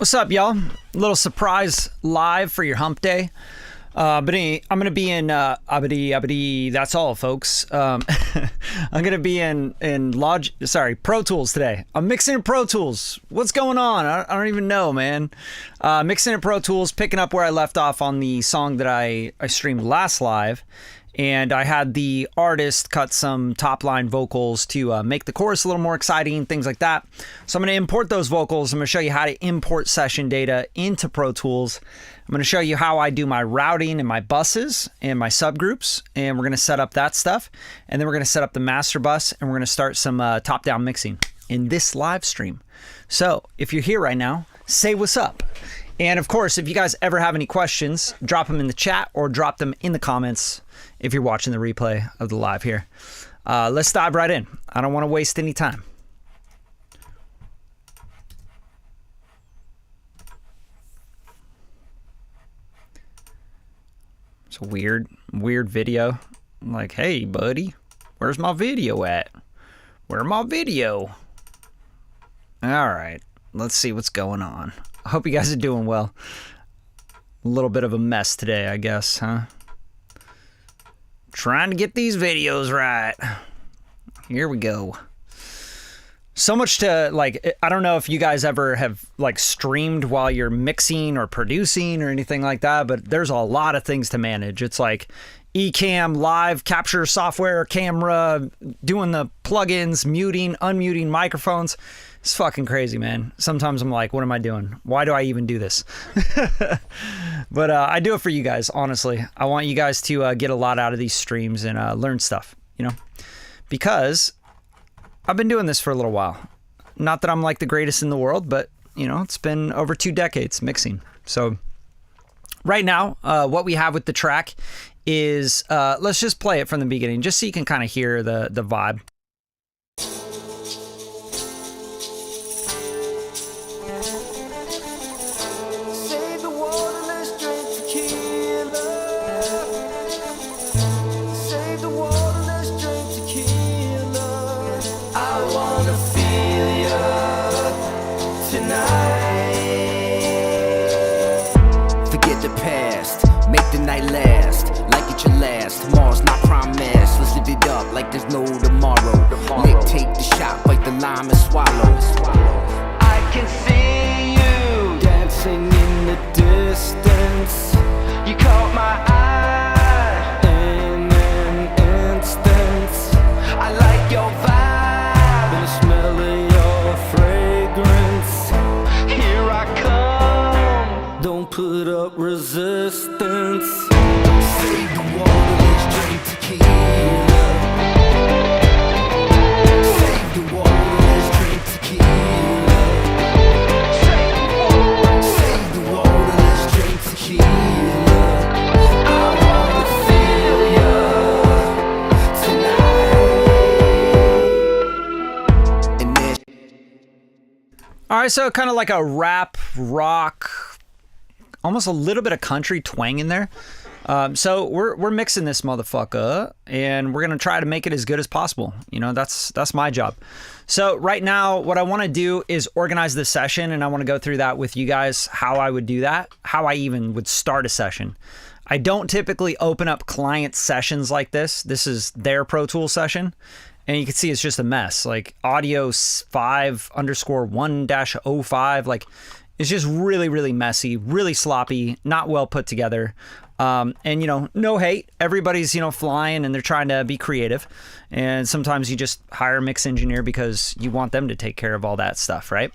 What's up, y'all? A little surprise live for your hump day. But anyway, I'm gonna be in Abadi. That's all, folks. I'm gonna be in Pro Tools today. I'm mixing in Pro Tools. What's going on? I don't even know, man. Mixing in Pro Tools, picking up where I left off on the song that I streamed last live. And I had the artist cut some top line vocals to make the chorus a little more exciting, things like that. So I'm going to import those vocals. I'm going to show you how to import session data into Pro Tools. I'm going to show you how I do my routing and my buses and my subgroups. And we're going to set up that stuff. And then we're going to set up the master bus and we're going to start some top-down mixing in this live stream. So if you're here right now, say what's up. And of course, if you guys ever have any questions, drop them in the chat or drop them in the comments if you're watching the replay of the live here. Let's dive right in. I don't want to waste any time. It's a weird video. I'm like, hey, buddy, where's my video at? Where's my video? All right, let's see what's going on. I hope you guys are doing well. A little bit of a mess today, I guess, huh? Trying to get these videos right. Here we go. So much to, like, I don't know if you guys ever have, like, streamed while you're mixing or producing or anything like that, but there's a lot of things to manage. It's like Ecamm, live capture software, camera, doing the plugins, muting, unmuting microphones. It's fucking crazy, man. Sometimes I'm like, what am I doing? Why do I even do this? But I do it for you guys, honestly. I want you guys to get a lot out of these streams and learn stuff, you know? Because I've been doing this for a little while. Not that I'm like the greatest in the world, but, you know, it's been over 2 decades mixing. So right now, what we have with the track is, let's just play it from the beginning, just so you can kind of hear the vibe. Like there's no tomorrow. Lick, take the shot, bite the lime and swallow. I can see you dancing in the distance. You caught my eye in an instant. I like your vibe and the smell of your fragrance. Here I come. Don't put up resistance. Save the water, let's drink tequila. All right, so kind of like a rap, rock, almost a little bit of country twang in there. So we're mixing this motherfucker, and we're gonna try to make it as good as possible. You know, that's my job. So right now, what I want to do is organize the session, and I want to go through that with you guys, how I would do that, how I even would start a session. I don't typically open up client sessions like this. This is their Pro Tools session. And you can see it's just a mess, like audio 5_1-05, like it's just really, really messy, really sloppy, not well put together. And, you know, no hate. Everybody's, you know, flying and they're trying to be creative. And sometimes you just hire a mix engineer because you want them to take care of all that stuff, right?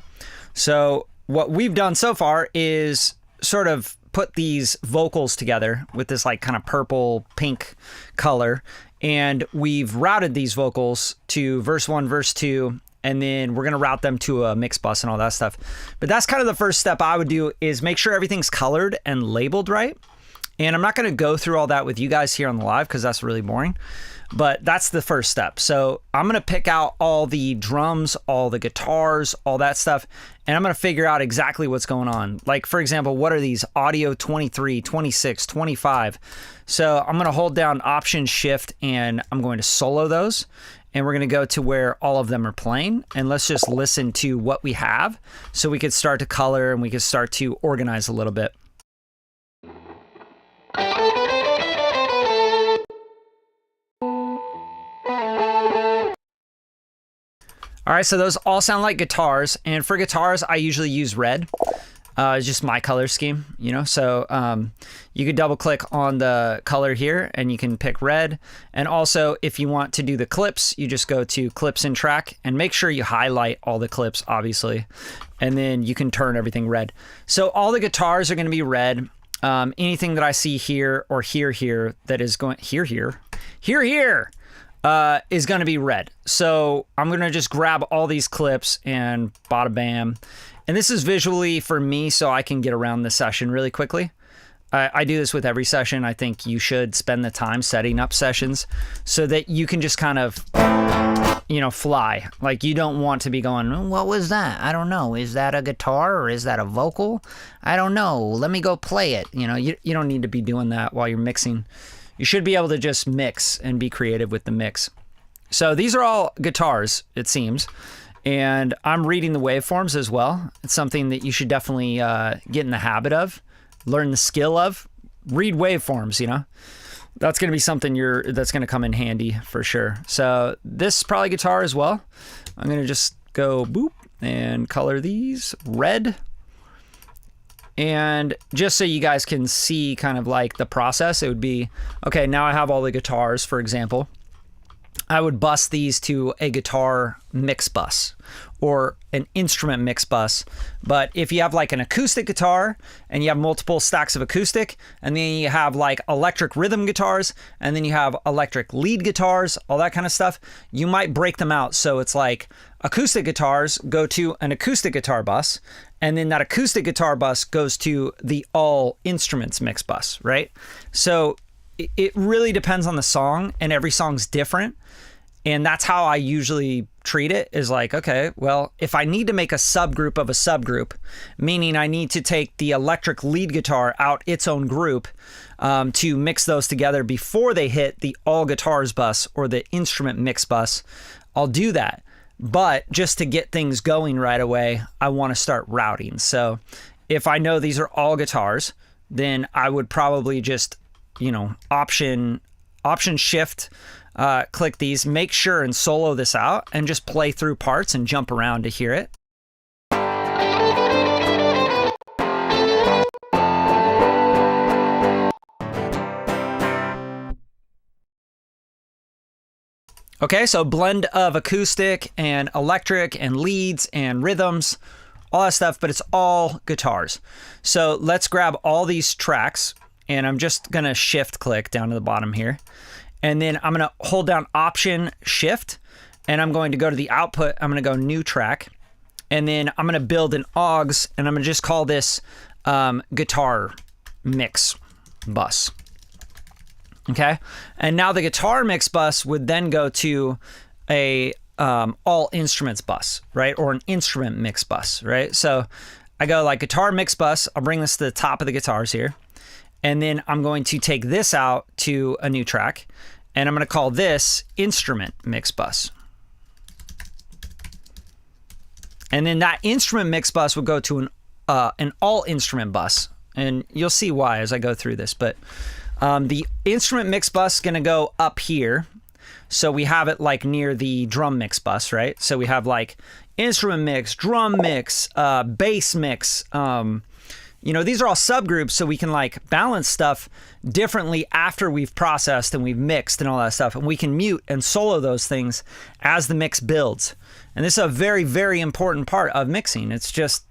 So what we've done so far is sort of put these vocals together with this like kind of purple pink color. And we've routed these vocals to verse 1, verse 2, and then we're going to route them to a mix bus and all that stuff. But that's kind of the first step I would do, is make sure everything's colored and labeled right. And I'm not going to go through all that with you guys here on the live because that's really boring. But that's the first step. So I'm going to pick out all the drums, all the guitars, all that stuff, and I'm going to figure out exactly what's going on. Like, for example, what are these? Audio 23, 26, 25. So I'm going to hold down Option Shift and I'm going to solo those. and we're going to go to where all of them are playing, and let's just listen to what we have so we could start to color and we could start to organize a little bit. All right, so those all sound like guitars, and for guitars, I usually use red. It's just my color scheme, you know, so you could double click on the color here and you can pick red. And also, if you want to do the clips, you just go to clips and track and make sure you highlight all the clips, obviously, and then you can turn everything red. So all the guitars are going to be red. Anything that I see here or here that is going here is going to be red. So I'm going to just grab all these clips and bada bam. And this is visually for me so I can get around the session really quickly. I do this with every session. I think you should spend the time setting up sessions so that you can just kind of, you know, fly. Like, you don't want to be going, what was that? I don't know. Is that a guitar or is that a vocal? I don't know. Let me go play it. You know, you don't need to be doing that while you're mixing. You should be able to just mix and be creative with the mix. So these are all guitars, it seems. And I'm reading the waveforms as well. It's something that you should definitely get in the habit of, learn the skill of. Read waveforms, you know. That's going to be something that's going to come in handy for sure. So this is probably guitar as well. I'm going to just go boop and color these red. And just so you guys can see kind of like the process, it would be, okay, now I have all the guitars, for example. I would bus these to a guitar mix bus or an instrument mix bus. But if you have like an acoustic guitar and you have multiple stacks of acoustic, and then you have like electric rhythm guitars, and then you have electric lead guitars, all that kind of stuff, you might break them out. So it's like acoustic guitars go to an acoustic guitar bus, and then that acoustic guitar bus goes to the all instruments mix bus, right? So it really depends on the song, and every song's different. And that's how I usually treat it, is like, okay, well, if I need to make a subgroup of a subgroup, meaning I need to take the electric lead guitar out its own group to mix those together before they hit the all guitars bus or the instrument mix bus, I'll do that. But just to get things going right away, I want to start routing. So if I know these are all guitars, then I would probably just, you know, option shift, click these, make sure and solo this out and just play through parts and jump around to hear it. Okay, so blend of acoustic and electric and leads and rhythms, all that stuff, but it's all guitars. So let's grab all these tracks, and I'm just gonna shift click down to the bottom here. And then I'm gonna hold down Option Shift, and I'm going to go to the output. I'm gonna go new track, and then I'm gonna build an AUX, and I'm gonna just call this guitar mix bus. Okay, and now the guitar mix bus would then go to a all instruments bus, right? Or an instrument mix bus, right? So I go like guitar mix bus. I'll bring this to the top of the guitars here. And then I'm going to take this out to a new track, and I'm going to call this instrument mix bus. And then that instrument mix bus would go to an all instrument bus. And you'll see why as I go through this, but the instrument mix bus is going to go up here. So we have it like near the drum mix bus, right? So we have like instrument mix, drum mix, bass mix. You know, these are all subgroups, so we can like balance stuff differently after we've processed and we've mixed and all that stuff. And we can mute and solo those things as the mix builds. And this is a very, very important part of mixing. It's just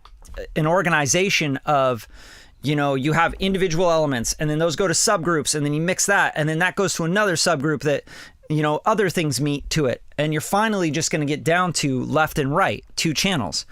an organization of, you know, you have individual elements, and then those go to subgroups, and then you mix that, and then that goes to another subgroup that, you know, other things meet to it. And you're finally just going to get down to left and right, 2 channels.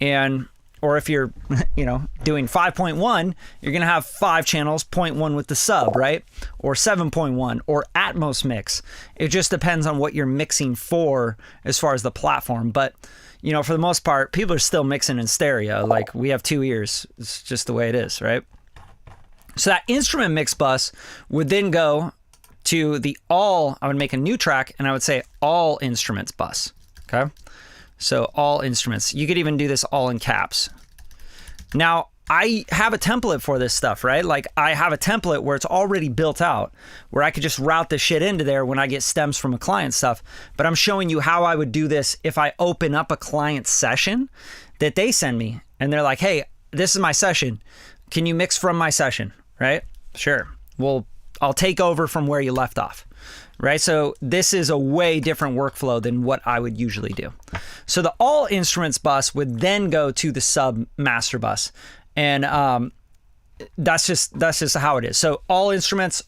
And or if you're, you know, doing 5.1, you're going to have 5 channels, 0.1 with the sub, right? Or 7.1 or Atmos mix. It just depends on what you're mixing for as far as the platform. But, you know, for the most part, people are still mixing in stereo. Like, we have 2 ears. It's just the way it is, right? So that instrument mix bus would then go to the all, I would make a new track and I would say all instruments bus. Okay. So all instruments. You could even do this all in caps. Now, I have a template for this stuff, right? Like I have a template where it's already built out, where I could just route the shit into there when I get stems from a client stuff. But I'm showing you how I would do this if I open up a client session that they send me and they're like, hey, this is my session. Can you mix from my session, right? Sure. Well, I'll take over from where you left off, right? So this is a way different workflow than what I would usually do. So the all instruments bus would then go to the sub master bus. And that's just how it is. So all instruments,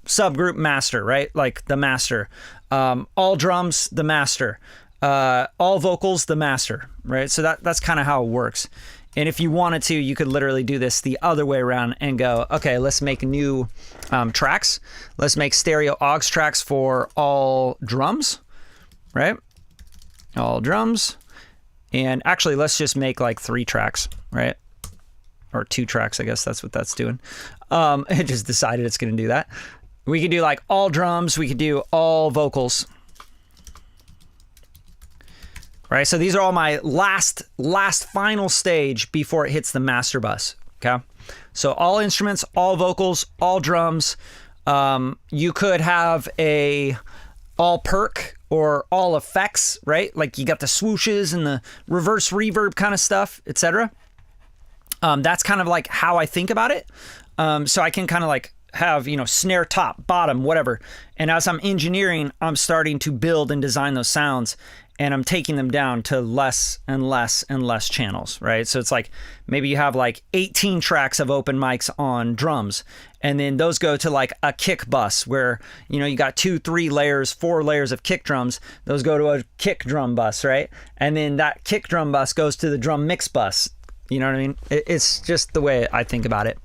subgroup master, right? Like the master. All drums, the master. All vocals, the master, right? So that's kind of how it works. And if you wanted to, you could literally do this the other way around and go, okay, let's make new tracks. Let's make stereo aux tracks for all drums, right? All drums. And actually, let's just make like 3 tracks, right? Or 2 tracks, I guess that's what that's doing. It just decided it's going to do that. We could do like all drums. We could do all vocals. Right, so these are all my last final stage before it hits the master bus, okay? So all instruments, all vocals, all drums. You could have a all perk or all effects, right? Like you got the swooshes and the reverse reverb kind of stuff, etc. That's kind of like how I think about it. So I can kind of like have, snare top, bottom, whatever. And as I'm engineering, I'm starting to build and design those sounds. And I'm taking them down to less and less and less channels, right? So it's like maybe you have like 18 tracks of open mics on drums, and then those go to like a kick bus where, you got 2, 3 layers, 4 layers of kick drums. Those go to a kick drum bus, right? And then that kick drum bus goes to the drum mix bus. You know what I mean? It's just the way I think about it.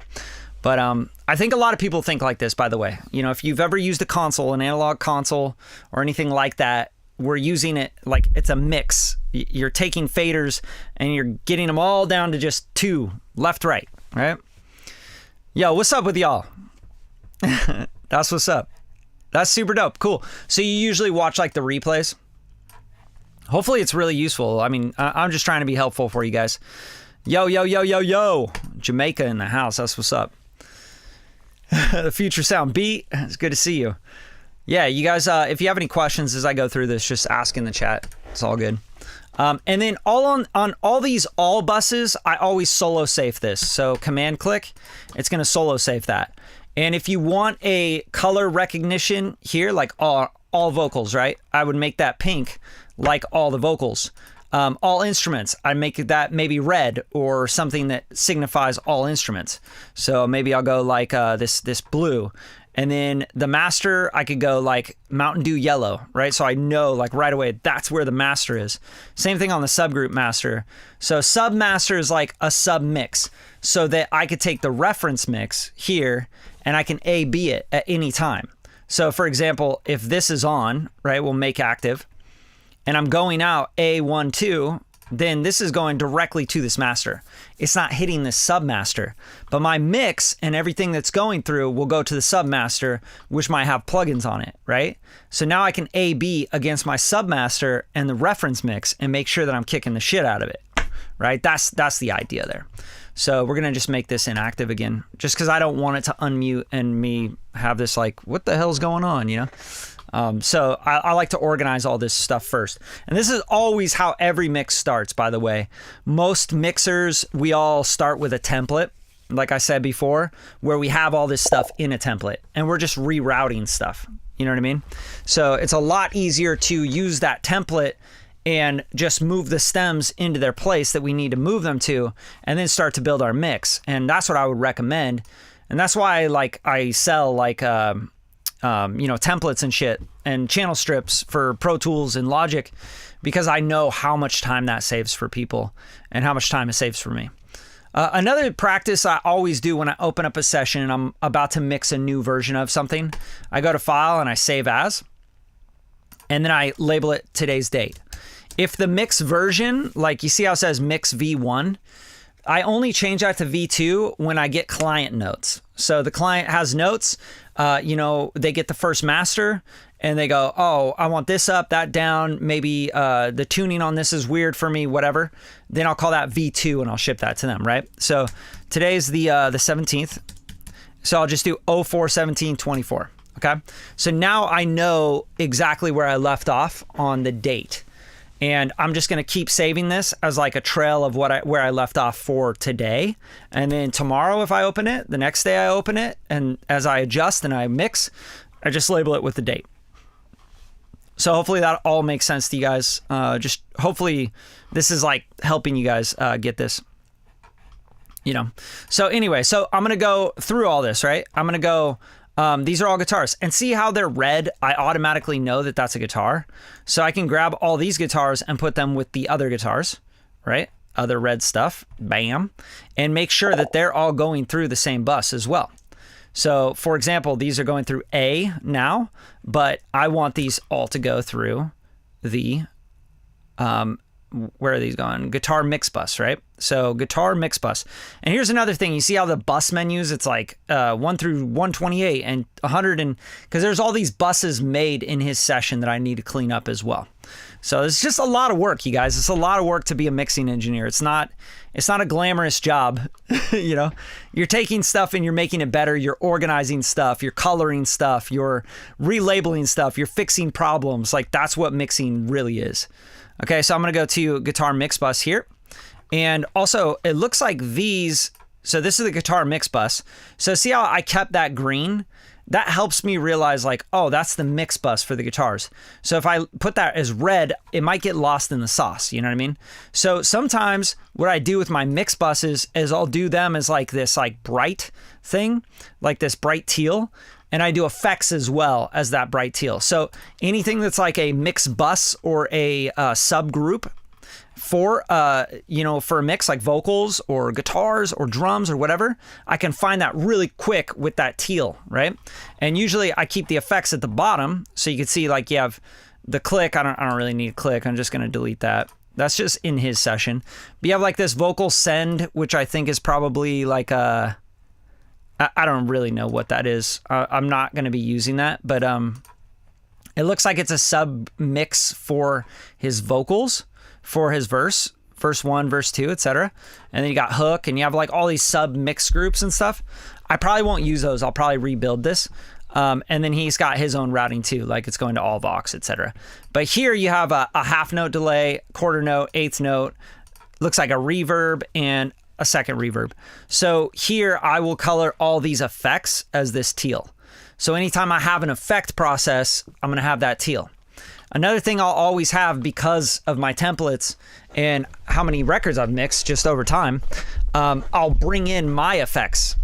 But I think a lot of people think like this, by the way. If you've ever used a console, an analog console or anything like that, we're using it like it's a mix. You're taking faders and you're getting them all down to just 2, left, right, right? Yo, what's up with y'all? That's what's up. That's super dope. Cool. So you usually watch like the replays? Hopefully it's really useful. I mean, I'm just trying to be helpful for you guys. Yo, yo, yo, yo, yo. Jamaica in the house. That's what's up. The Future Sound Beat. It's good to see you. Yeah, you guys, if you have any questions as I go through this, just ask in the chat. It's all good. And then on all these all buses, I always solo safe this. So command click, it's going to solo safe that. And if you want a color recognition here, like all vocals, right? I would make that pink like all the vocals. All instruments, I make that maybe red or something that signifies all instruments. So maybe I'll go like this blue. And then the master, I could go like Mountain Dew yellow, right? So I know like right away, that's where the master is. Same thing on the subgroup master. So sub master is like a sub mix so that I could take the reference mix here and I can A/B it at any time. So for example, if this is on, right, we'll make active and I'm going out A1, 2, then this is going directly to this master. It's not hitting this submaster, but my mix and everything that's going through will go to the submaster, which might have plugins on it, right? So now I can A/B against my submaster and the reference mix and make sure that I'm kicking the shit out of it, right? That's the idea there. So we're gonna just make this inactive again, just because I don't want it to unmute and me have this like, what the hell's going on, So I like to organize all this stuff first. And this is always how every mix starts, by the way. Most mixers, we all start with a template, like I said before, where we have all this stuff in a template and we're just rerouting stuff. You know what I mean? So it's a lot easier to use that template and just move the stems into their place that we need to move them to and then start to build our mix. And that's what I would recommend. And that's why I sell templates and shit and channel strips for Pro Tools and Logic, because I know how much time that saves for people and how much time it saves for me. Another practice I always do when I open up a session and I'm about to mix a new version of something, I go to File and I save as, and then I label it today's date. If the mix version, like you see how it says mix V1, I only change that to V2 when I get client notes. So the client has notes, they get the first master and they go, oh, I want this up, that down. Maybe the tuning on this is weird for me, whatever. Then I'll call that V2 and I'll ship that to them, right? So today's the 17th. So I'll just do 04/17/24. Okay. So now I know exactly where I left off on the date. And I'm just going to keep saving this as like a trail of where I left off for today. And then tomorrow, if I open it, the next day I open it, and as I adjust and I mix, I just label it with the date. So hopefully that all makes sense to you guys. Just hopefully this is like helping you guys get this. So anyway, so I'm going to go through all this, right? I'm going to go... these are all guitars, and see how they're red. I automatically know that that's a guitar. So I can grab all these guitars and put them with the other guitars, right? Other red stuff, bam, and make sure that they're all going through the same bus as well. So for example, these are going through A now, but I want these all to go through the, where are these going? Guitar mix bus, right? So guitar mix bus. And here's another thing. You see how the bus menus, it's like 1 through 128 and 100, and because there's all these buses made in his session that I need to clean up as well. So it's just a lot of work, you guys. It's a lot of work to be a mixing engineer. It's not a glamorous job. You're taking stuff and you're making it better. You're organizing stuff. You're coloring stuff. You're relabeling stuff. You're fixing problems. Like that's what mixing really is. Okay, so I'm going to go to guitar mix bus here. And also, it looks like these, so this is the guitar mix bus. So see how I kept that green? That helps me realize like, oh, that's the mix bus for the guitars. So if I put that as red, it might get lost in the sauce, you know what I mean? So sometimes what I do with my mix buses is I'll do them as like this like bright thing, like this bright teal. And I do effects as well as that bright teal. So anything that's like a mix bus or a subgroup for for a mix like vocals or guitars or drums or whatever, I can find that really quick with that teal, right? And usually I keep the effects at the bottom so you can see like you have the click. I don't really need a click. I'm just going to delete that. That's just in his session. But you have like this vocal send, which I think is probably like a... I don't really know what that is. I'm not going to be using that, but it looks like it's a sub mix for his vocals, for his verse 1, verse 2, etc. And then you got hook, and you have like all these sub mix groups and stuff. I probably won't use those. I'll probably rebuild this. And then he's got his own routing too, like it's going to all Vox, etc. But here you have a half note delay, quarter note, eighth note. Looks like a reverb and a second reverb. So here I will color all these effects as this teal. So anytime I have an effect process, I'm going to have that teal. Another thing I'll always have because of my templates and how many records I've mixed just over time, I'll bring in my effects,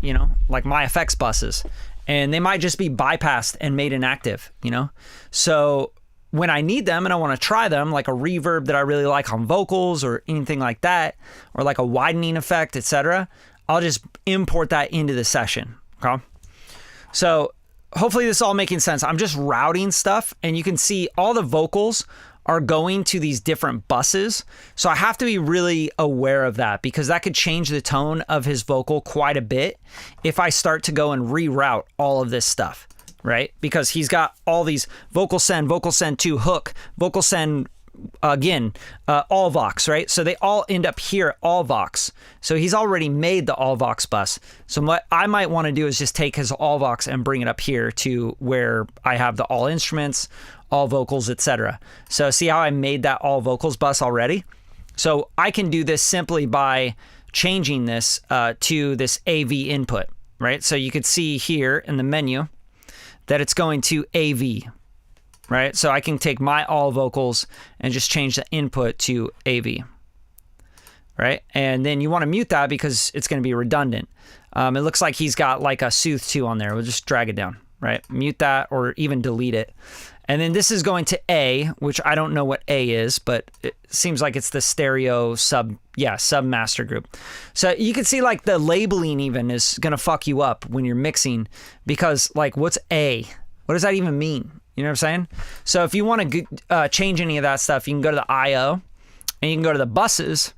like my effects buses, and they might just be bypassed and made inactive, So when I need them and I want to try them, like a reverb that I really like on vocals or anything like that, or like a widening effect, etc., I'll just import that into the session. Okay. So hopefully this is all making sense. I'm just routing stuff, and you can see all the vocals are going to these different buses. So I have to be really aware of that because that could change the tone of his vocal quite a bit if I start to go and reroute all of this stuff. Right? Because he's got all these vocal send 2, hook, vocal send again, all Vox, right? So they all end up here at all Vox. So he's already made the all Vox bus. So what I might want to do is just take his all Vox and bring it up here to where I have the all instruments, all vocals, etc. So see how I made that all vocals bus already? So I can do this simply by changing this to this AV input, right? So you could see here in the menu that it's going to AV, right? So I can take my all vocals and just change the input to AV, right? And then you want to mute that because it's going to be redundant. It looks like he's got like a Soothe 2 on there. We'll just drag it down, right? Mute that or even delete it. And then this is going to A, which I don't know what A is, but it seems like it's the stereo sub master group. So you can see like the labeling even is going to fuck you up when you're mixing because like what's A? What does that even mean? You know what I'm saying? So if you want to change any of that stuff, you can go to the IO and you can go to the buses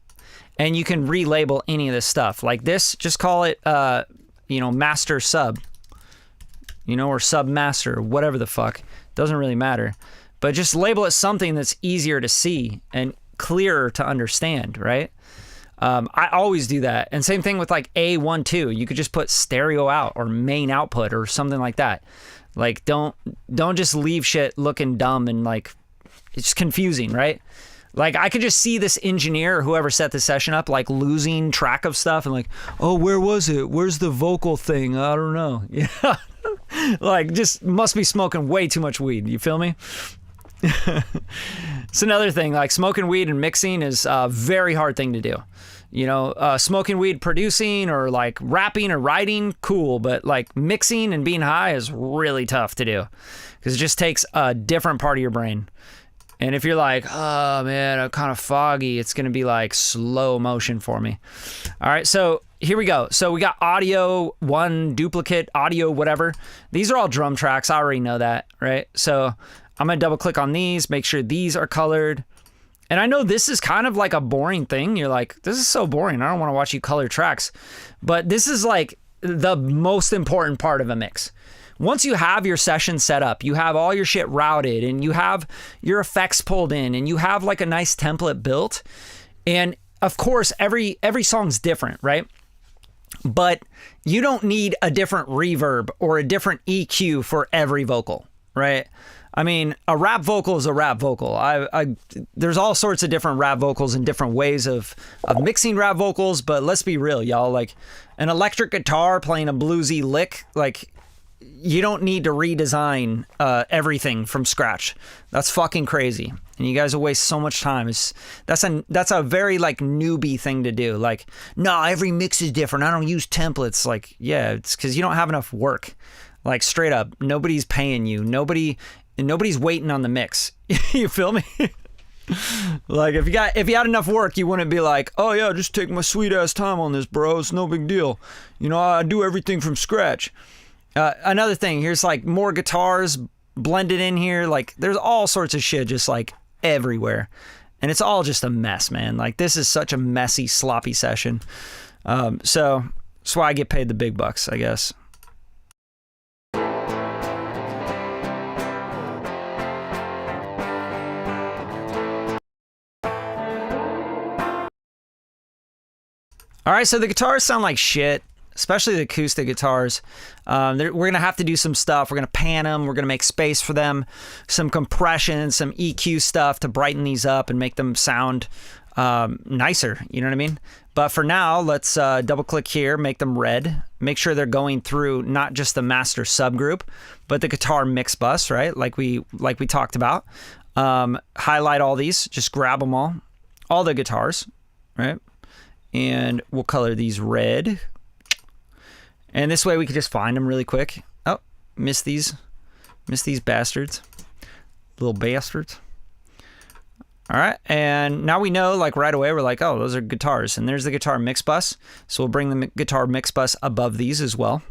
and you can relabel any of this stuff. Like this, just call it, master sub, or sub master, whatever the fuck. Doesn't really matter. But just label it something that's easier to see and clearer to understand, right? I always do that. And same thing with like A12. You could just put stereo out or main output or something like that. Like don't just leave shit looking dumb and like it's confusing, right? Like I could just see this engineer or whoever set the session up like losing track of stuff and like, oh, where was it? Where's the vocal thing? I don't know. Yeah. Like just must be smoking way too much weed. You feel me? It's another thing, like smoking weed and mixing is a very hard thing to do. Smoking weed, producing or like rapping or writing, cool. But like mixing and being high is really tough to do because it just takes a different part of your brain. And if you're like, oh man, I'm kind of foggy, it's going to be like slow motion for me. All right, so here we go. So we got audio, one duplicate, audio, whatever. These are all drum tracks. I already know that, right? So I'm going to double click on these, make sure these are colored. And I know this is kind of like a boring thing. You're like, this is so boring. I don't want to watch you color tracks. But this is like the most important part of a mix. Once you have your session set up, you have all your shit routed and you have your effects pulled in and you have like a nice template built. And of course, every song's different, right? But you don't need a different reverb or a different EQ for every vocal, right? I mean, a rap vocal is a rap vocal. There's all sorts of different rap vocals and different ways of mixing rap vocals, but let's be real, y'all. Like an electric guitar playing a bluesy lick, like you don't need to redesign everything from scratch. That's fucking crazy. And you guys will waste so much time. That's a very like newbie thing to do. Like, no, every mix is different. I don't use templates. Like, yeah, it's because you don't have enough work. Like straight up, nobody's paying you. Nobody's waiting on the mix. You feel me? Like if you had enough work, you wouldn't be like, oh yeah, just take my sweet ass time on this, bro. It's no big deal. I do everything from scratch. Another thing, here's like more guitars blended in here. Like there's all sorts of shit just like everywhere. And it's all just a mess, man. Like this is such a messy, sloppy session. So that's why I get paid the big bucks, I guess. All right, so the guitars sound like shit, especially the acoustic guitars. We're going to have to do some stuff. We're going to pan them. We're going to make space for them, some compression, some EQ stuff to brighten these up and make them sound nicer. You know what I mean? But for now, let's double click here, make them red. Make sure they're going through not just the master subgroup, but the guitar mix bus, right? Like we talked about. Highlight all these, just grab them all the guitars, right? And we'll color these red. And this way we can just find them really quick. Oh, missed these bastards. Little bastards. All right, and now we know like right away, we're like, oh, those are guitars. And there's the guitar mix bus. So we'll bring the guitar mix bus above these as well.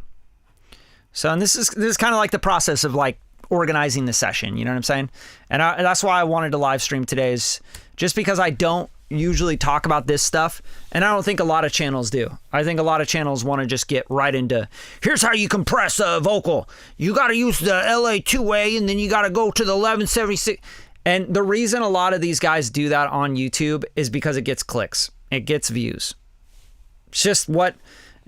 So, and this is kind of like the process of like organizing the session, you know what I'm saying? And that's why I wanted to live stream today, is just because I don't usually talk about this stuff, and I don't think a lot of channels do. I think a lot of channels want to just get right into, here's how you compress a vocal. You got to use the LA2A, and then you got to go to the 1176. And the reason a lot of these guys do that on YouTube is because it gets clicks. It gets views. It's just what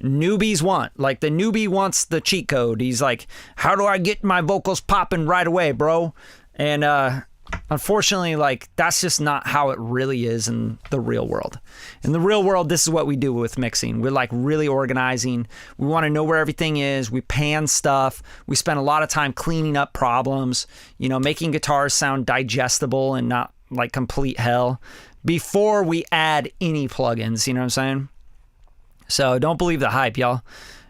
newbies want. Like the newbie wants the cheat code. He's like, how do I get my vocals popping right away, bro? And unfortunately, like that's just not how it really is in the real world. In the real world, this is what we do with mixing. We're like really organizing. We want to know where everything is. We pan stuff. We spend a lot of time cleaning up problems, making guitars sound digestible and not like complete hell before we add any plugins. You know what I'm saying? So don't believe the hype, y'all.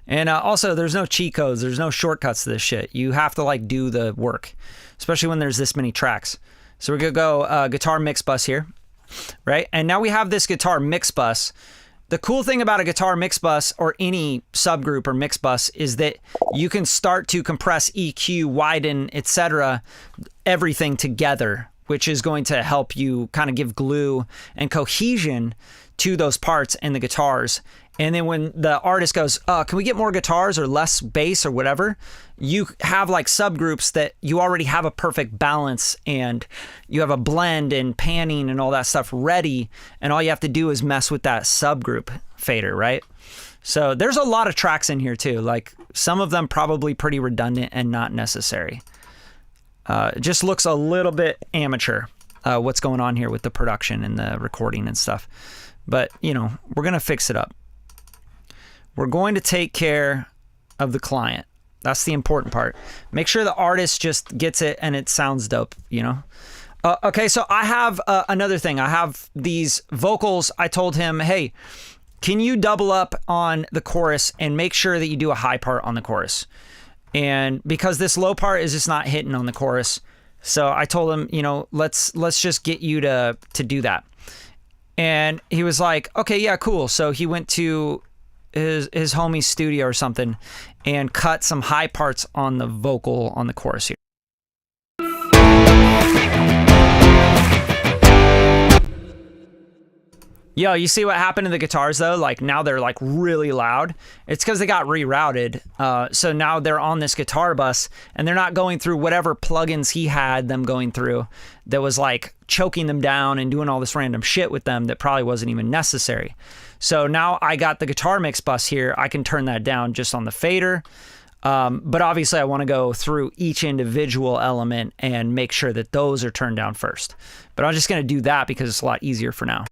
And also, there's no cheat codes. There's no shortcuts to this shit. You have to like do the work, especially when there's this many tracks. So we're going to go guitar mix bus here, right? And now we have this guitar mix bus. The cool thing about a guitar mix bus or any subgroup or mix bus is that you can start to compress EQ, widen, etc., everything together which is going to help you kind of give glue and cohesion to those parts and the guitars. And then when the artist goes, can we get more guitars or less bass or whatever, you have like subgroups that you already have a perfect balance and you have a blend and panning and all that stuff ready. And all you have to do is mess with that subgroup fader, right? So there's a lot of tracks in here too. Like some of them probably pretty redundant and not necessary. It just looks a little bit amateur, what's going on here with the production and the recording and stuff. But, you know, we're going to fix it up. We're going to take care of the client. That's the important part. Make sure the artist just gets it and it sounds dope, you know? Okay, so I have another thing. I have these vocals. I told him, hey, can you double up on the chorus and make sure that you do a high part on the chorus? And because this low part is just not hitting on the chorus, so I told him, you know, let's just get you to do that. And he was like, okay, yeah, cool. So he went to his homie's studio or something and cut some high parts on the vocal on the chorus here. Yo, you see what happened to the guitars though? Like now they're like really loud. It's because they got rerouted. So now they're on this guitar bus and they're not going through whatever plugins he had them going through that was like choking them down and doing all this random shit with them that probably wasn't even necessary. So now I got the guitar mix bus here. I can turn that down just on the fader. But obviously I want to go through each individual element and make sure that those are turned down first. But I'm just going to do that because it's a lot easier for now.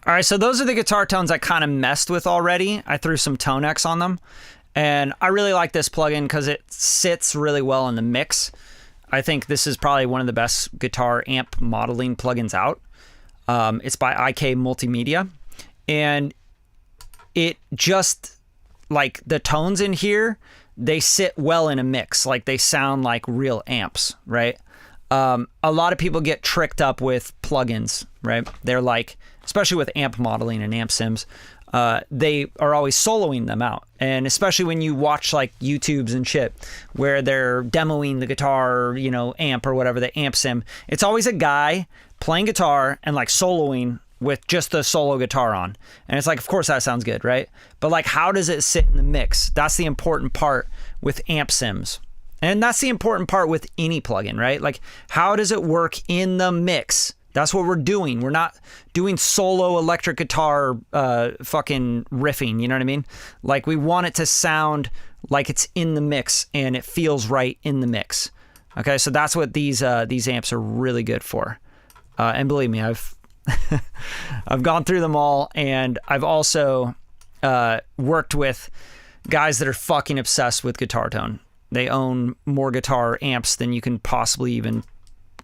All right, so those are the guitar tones I kind of messed with already. I threw some Tonex on them, and I really like this plugin because it sits really well in the mix. I think this is probably one of the best guitar amp modeling plugins out. It's by IK Multimedia, and it just, like the tones in here, they sit well in a mix. Like they sound like real amps, right? A lot of people get tricked up with plugins, right? They're like, especially with amp modeling and amp sims, they are always soloing them out. And especially when you watch like YouTubes and shit where they're demoing the guitar, you know, amp or whatever, the amp sim, it's always a guy playing guitar and like soloing with just the solo guitar on. And it's like, of course that sounds good, right? But like, how does it sit in the mix? That's the important part with amp sims. And that's the important part with any plugin, right? Like, how does it work in the mix? That's what we're doing. We're not doing solo electric guitar fucking riffing, you know what I mean? Like, we want it to sound like it's in the mix and it feels right in the mix. Okay, so that's what these amps are really good for. And believe me, I've I've gone through them all, and I've also worked with guys that are fucking obsessed with guitar tone. They own more guitar amps than you can possibly even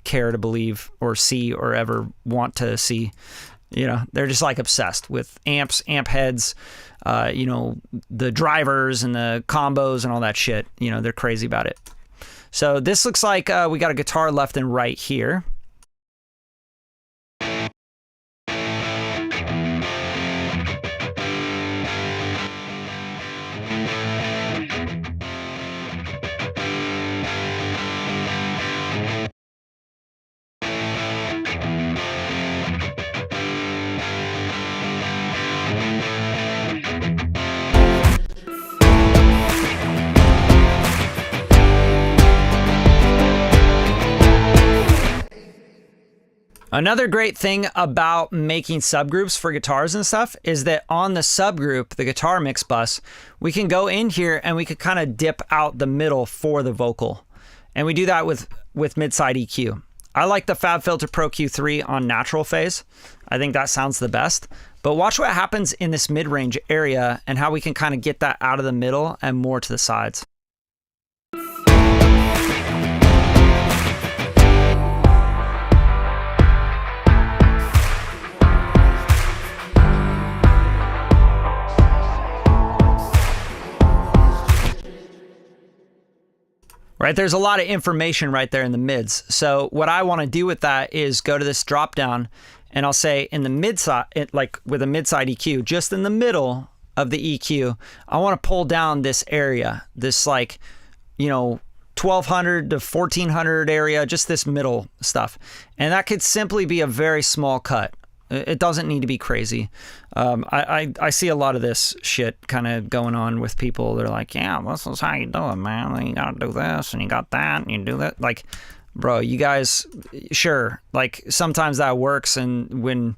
care to believe or see or ever want to see. You know, they're just like obsessed with amps, amp heads, you know, the drivers and the combos and all that shit. You know, they're crazy about it. So this looks like we got a guitar left and right here. Another great thing about making subgroups for guitars and stuff is that on the subgroup, the guitar mix bus, we can go in here and we could kind of dip out the middle for the vocal. And we do that with mid-side EQ. I like the FabFilter Pro Q3 on natural phase. I think that sounds the best. But watch what happens in this mid-range area and how we can kind of get that out of the middle and more to the sides. right? There's a lot of information right there in the mids. So what I want to do with that is go to this drop down, and I'll say in the mid side, like with a mid side EQ, just in the middle of the EQ, I want to pull down this area, this like, 1200 to 1400 area, just this middle stuff. And that could simply be a very small cut. It doesn't need to be crazy. I see a lot of this shit kind of going on with people. They're like, yeah, this is how you do it, man. You got to do this and you got that and you do that. Like, bro, you guys, sure. Like sometimes that works. And when,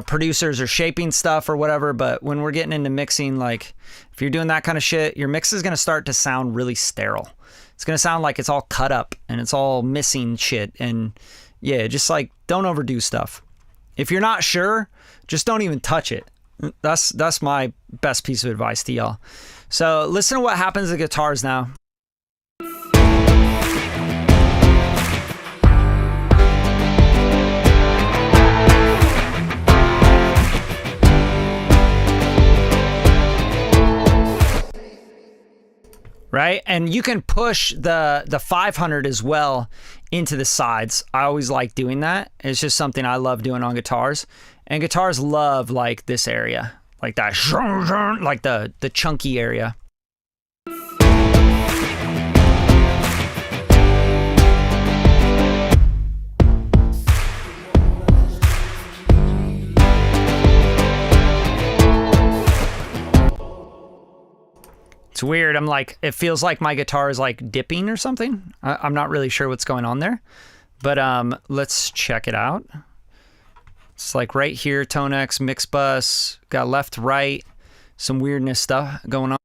producers are shaping stuff or whatever, but when we're getting into mixing, like if you're doing that kind of shit, your mix is going to start to sound really sterile. It's going to sound like it's all cut up and it's all missing shit. And yeah, just like don't overdo stuff. If you're not sure, just don't even touch it. That's my best piece of advice to y'all. So listen to what happens to guitars now. Right? And you can push the 500 as well into the sides. I always like doing that. It's just something I love doing on guitars. And guitars love like this area, like that, like the chunky area. It's weird. I'm like, it feels like my guitar is like dipping or something. I'm not really sure what's going on there, but let's check it out. It's like right here, Tonex, mix bus, got left, right, some weirdness stuff going on.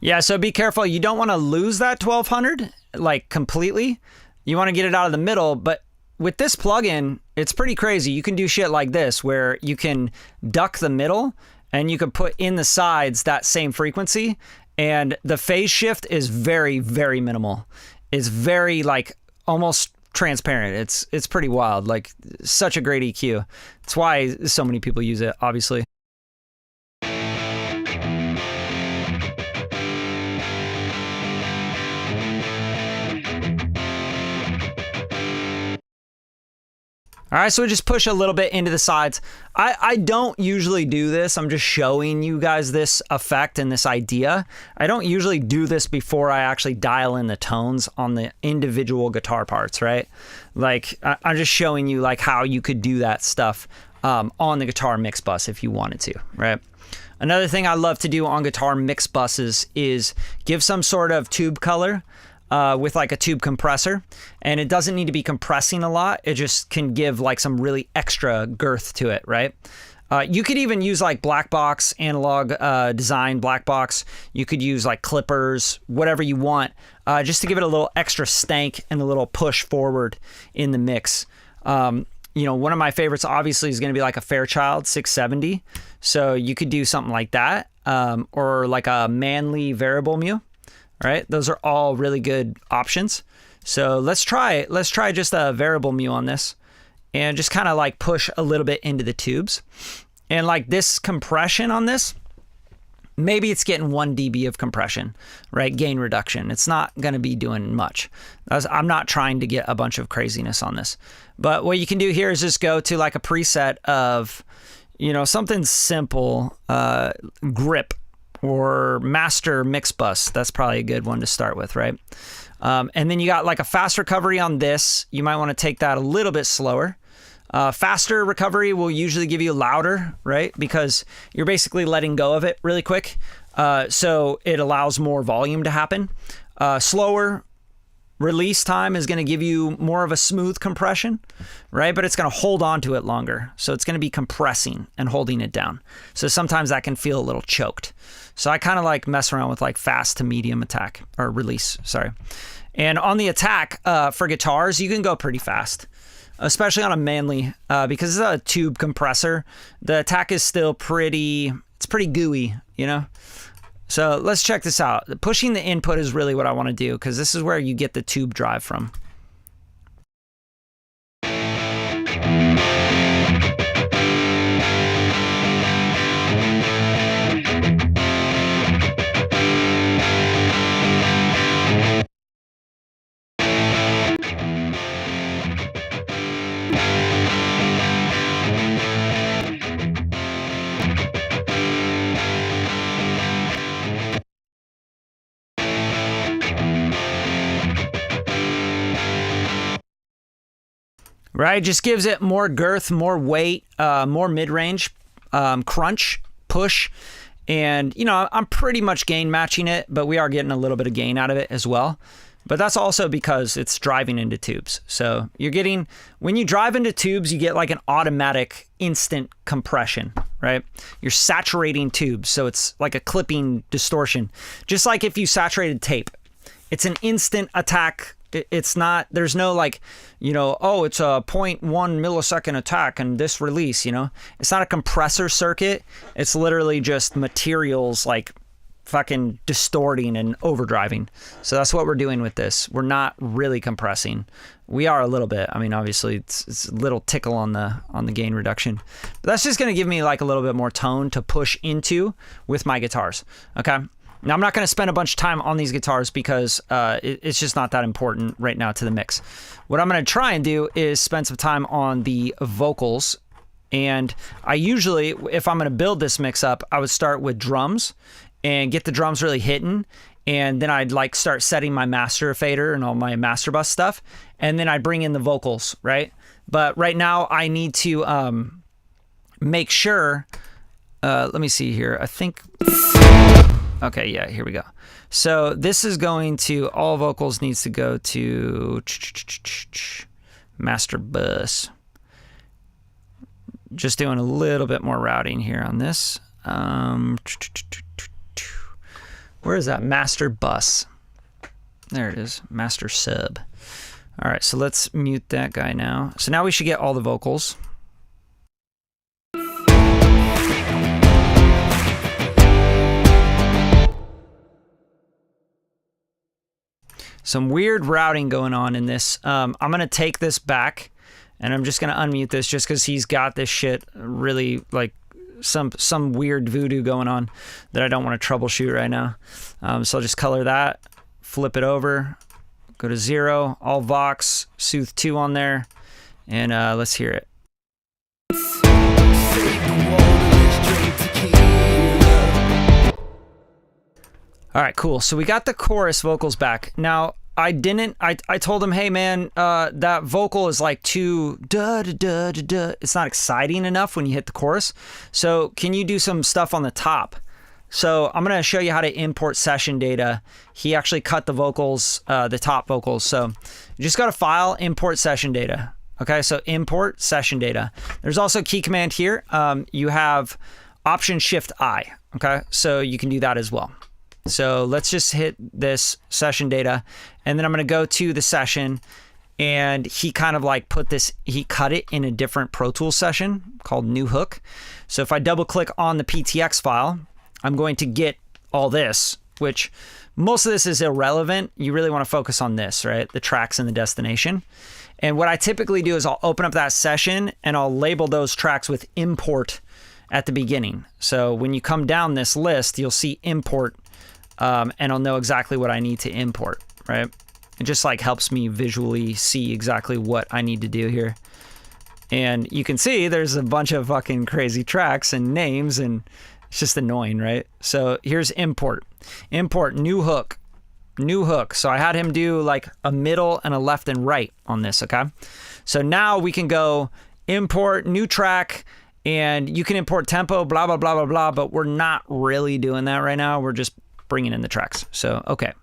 Yeah, so be careful. You don't want to lose that 1200 like completely. You want to get it out of the middle, but with this plugin, it's pretty crazy. You can do shit like this where you can duck the middle and you can put in the sides that same frequency, and the phase shift is very, very minimal. It's very like almost transparent. It's pretty wild. Like such a great EQ. That's why so many people use it, obviously. All right, so we just push a little bit into the sides. I don't usually do this. I'm just showing you guys this effect and this idea. I don't usually do this before I actually dial in the tones on the individual guitar parts, right? Like, I'm just showing you like how you could do that stuff on the guitar mix bus if you wanted to, right? Another thing I love to do on guitar mix buses is give some sort of tube color. With like a tube compressor, and it doesn't need to be compressing a lot. It just can give like some really extra girth to it, right? You could even use like black box, analog design black box. You could use like clippers, whatever you want, just to give it a little extra stank and a little push forward in the mix. One of my favorites obviously is going to be like a Fairchild 670. So you could do something like that, or like a Manley variable mu. Right? Those are all really good options. So let's try just a variable mu on this and just kind of like push a little bit into the tubes. And like this compression on this, maybe it's getting 1 dB of compression, right? Gain reduction. It's not going to be doing much. I'm not trying to get a bunch of craziness on this. But what you can do here is just go to like a preset of, something simple, grip, or master mix bus. That's probably a good one to start with, right? And then you got like a fast recovery on this. You might want to take that a little bit slower. Faster recovery will usually give you louder, right? Because you're basically letting go of it really quick. So it allows more volume to happen. Slower release time is going to give you more of a smooth compression, right? But it's going to hold on to it longer. So it's going to be compressing and holding it down. So sometimes that can feel a little choked. So I kind of like mess around with like fast to medium attack or release, sorry. And on the attack for guitars, you can go pretty fast. especially on a Manly, because it's a tube compressor. The attack is still pretty gooey, you know? So let's check this out. Pushing the input is really what I want to do, because this is where you get the tube drive from. Right, just gives it more girth, more weight, more mid-range, crunch, push, and you know, I'm pretty much gain matching it, but we are getting a little bit of gain out of it as well. But that's also because it's driving into tubes. So you're getting, when you drive into tubes, you get like an automatic instant compression, right? You're saturating tubes, so it's like a clipping distortion. Just like if you saturated tape, it's an instant attack. It's not, there's no like, you know, oh, it's a 0.1 millisecond attack and this release, you know? It's not a compressor circuit. It's literally just materials like fucking distorting and overdriving. So that's what we're doing with this. We're not really compressing. We are a little bit. I mean, obviously it's a little tickle on the gain reduction. But that's just gonna give me like a little bit more tone to push into with my guitars, okay? Now, I'm not going to spend a bunch of time on these guitars because it's just not that important right now to the mix. What I'm going to try and do is spend some time on the vocals. And I usually, if I'm going to build this mix up, I would start with drums and get the drums really hitting. And then I'd like start setting my master fader and all my master bus stuff. And then I'd bring in the vocals, right? But right now I need to make sure, let me see here. I think... Okay, yeah, here we go. So this is going to, all vocals needs to go to master bus. Just doing a little bit more routing here on this. Where is that master bus? There it is, master sub. All right, so let's mute that guy now. So now we should get all the vocals. Some weird routing going on in this. I'm going to take this back and I'm just going to unmute this just because he's got this shit really like some weird voodoo going on that I don't want to troubleshoot right now. So I'll just color that, flip it over, go to 0, all Vox, Soothe 2 on there, and let's hear it. All right, cool. So we got the chorus vocals back. Now, I told him, hey man, that vocal is like too da-da-da-da-da. It's not exciting enough when you hit the chorus. So can you do some stuff on the top? So I'm going to show you how to import session data. He actually cut the vocals, the top vocals. So you just got to file, import session data. Okay, so import session data. There's also a key command here. You have Option Shift I. Okay, so you can do that as well. So let's just hit this session data, and then I'm going to go to the session, and he kind of like he cut it in a different Pro Tools session called New Hook. So if I double click on the PTX file, I'm going to get all this, which most of this is irrelevant. You really want to focus on this, right? The tracks and the destination. And what I typically do is I'll open up that session and I'll label those tracks with import at the beginning. So when you come down this list, you'll see import. And I'll know exactly what I need to import, right? It just like helps me visually see exactly what I need to do here. And you can see there's a bunch of fucking crazy tracks and names, and it's just annoying, right? So here's import. Import new hook. New hook. So I had him do like a middle and a left and right on this, okay? So now we can go import new track, and you can import tempo, blah, blah, blah, blah, blah, but we're not really doing that right now. We're just bringing in the tracks. So, okay.